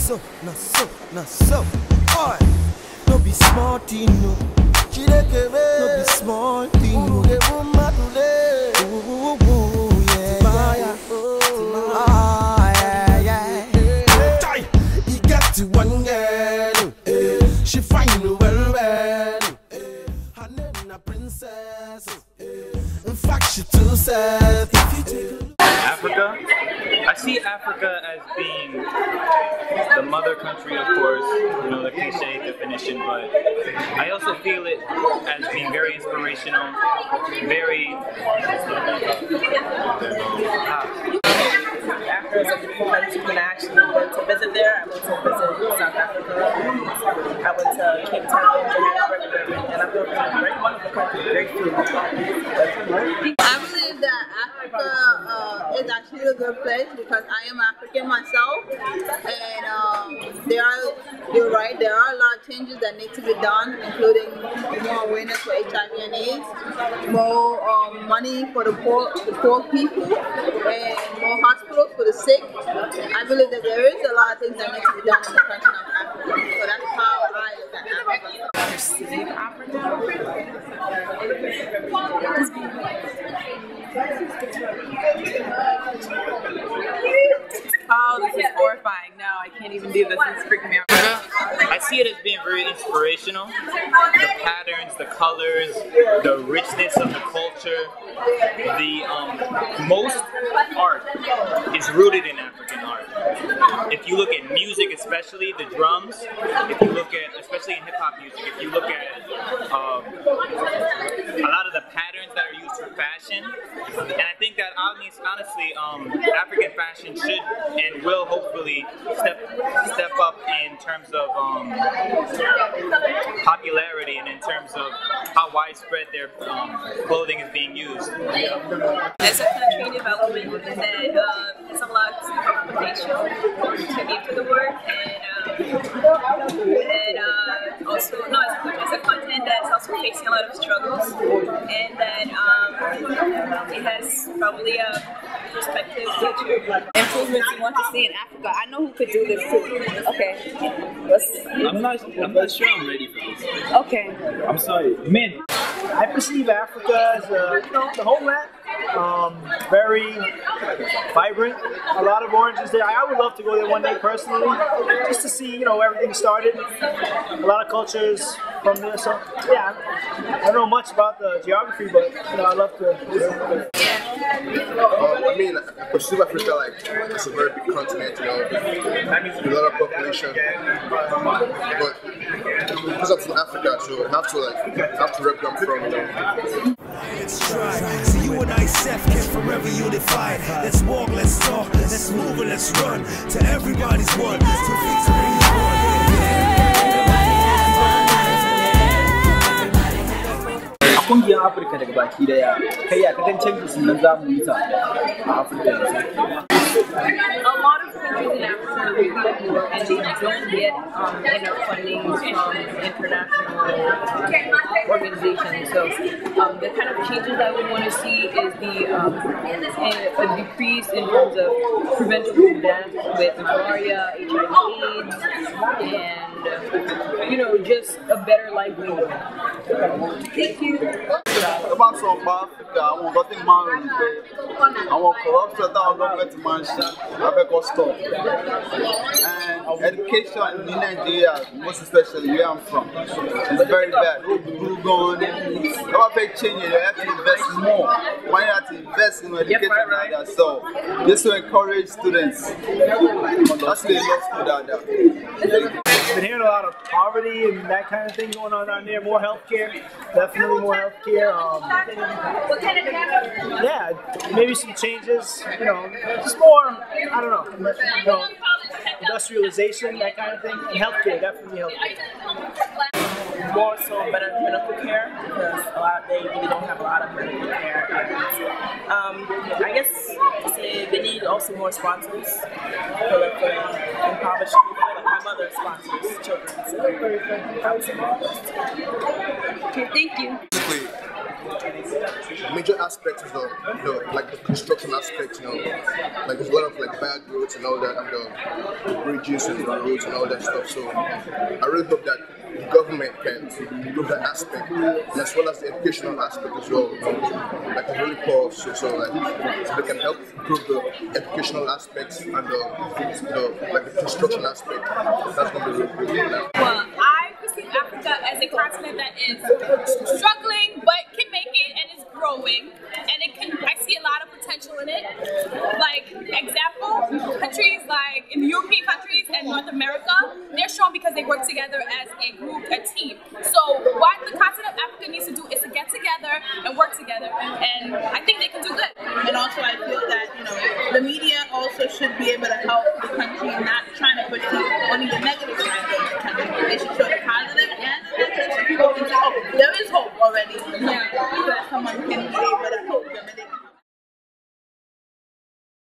so. Oi, no be small thing, no. No be small thing, no. He got to one girl, she find well. Her name a princess. In fact, she too sad. Africa? I see Africa as being the mother country, of course, you know, the cliche definition, but I also feel it as being very inspirational, very... Africa is a beautiful country. When I actually went to visit there, I went to visit South Africa. I went to Cape Town, Johannesburg, and I feel it's a very wonderful country, great food. I believe that Africa is actually a good place because I am African myself, and you're right, there are a lot of changes that need to be done, including more awareness for HIV and AIDS, more money for the poor people, and more hospitals for the sick. I believe that there is a lot of things that need to be done in the country of Africa, so that's how I look at Africa. Perceive Africa? Oh, this is horrifying. No, I can't even do this. It's freaking me out. I see it as being very inspirational. The patterns, the colors, the richness of the culture. Most art is rooted in African art. If you look at music, especially the drums, if you look at, especially in hip-hop music, if you look at a lot of the patterns that are used for fashion, and I think that honestly, African fashion should and will hopefully step up in terms of popularity and in terms of how widespread their clothing is being used. As a country in development, that there's a lot of potential to give to the work, and also, no, as a continent that's also facing a lot of struggles, and that it has probably a prospective future. Improvements you want to see in Africa. I know who could do this too. Okay. I'm not sure I'm ready for this. Okay. I'm sorry. Men. I perceive Africa as the homeland. Very vibrant. A lot of oranges there. I would love to go there one day personally, just to see, everything started. A lot of cultures from there. So yeah, I don't know much about the geography, but I love to visit. I perceive Africa like it's a very big continent, with a lot of population. But because I'm from Africa, so I have to rep them from. Let's try. See you and I, Seth, can forever unify. Let's walk, let's talk, let's move and let's run. To everybody's one. To victory is one. Kungiyar Afirka daga baki daya, kai ya kagan canji sun nan za mu yi ta a Afirka yanzu. A lot of countries in Africa really poor and they don't get enough funding from international organizations. So the kind of changes I would want to see is a decrease in terms of preventable death with malaria, HIV/AIDS, and just a better livelihood. Thank you. About some Africa, I want nothing man. I want corruption that government mansion. I beg us stop. And education in Nigeria, most especially where I'm from, is very bad. Never pay change. You have to invest more. Why not to invest in education like that? So just to encourage students. That's the lost without that. I've been hearing a lot of poverty and that kind of thing going on down there. More healthcare, definitely more healthcare. Yeah, maybe some changes. Just more. I don't know. Industrialization, that kind of thing. And healthcare, definitely healthcare. More so better medical care because they really don't have a lot of medical care. I guess they need also more sponsors for impoverished people. Like my mother sponsors children, so Okay, thank you. Basically, major aspect is the construction aspect. Like there's a lot of like bad roads and all that, and the bridges and the roads and all that stuff. So I really hope that the government can improve that aspect, and as well as the educational aspect as well. Like it's really poor, so they can help improve the educational aspects and the construction aspect. That's gonna be really good. Well, I perceive Africa as a continent that is struggling but can make it and is growing, and I see a lot of potential in it. Like example, countries like in the European countries and North America, they're strong because they work together as a group, a team. So what the continent of Africa needs to do is to get together and work together, and I think they can do good. And also I feel that, the media also should be able to help the country, not trying to push only the negative side of the country. They should show the positive and the negative so people can say, oh, there is hope already. Yeah. So that someone can be able to help them and they can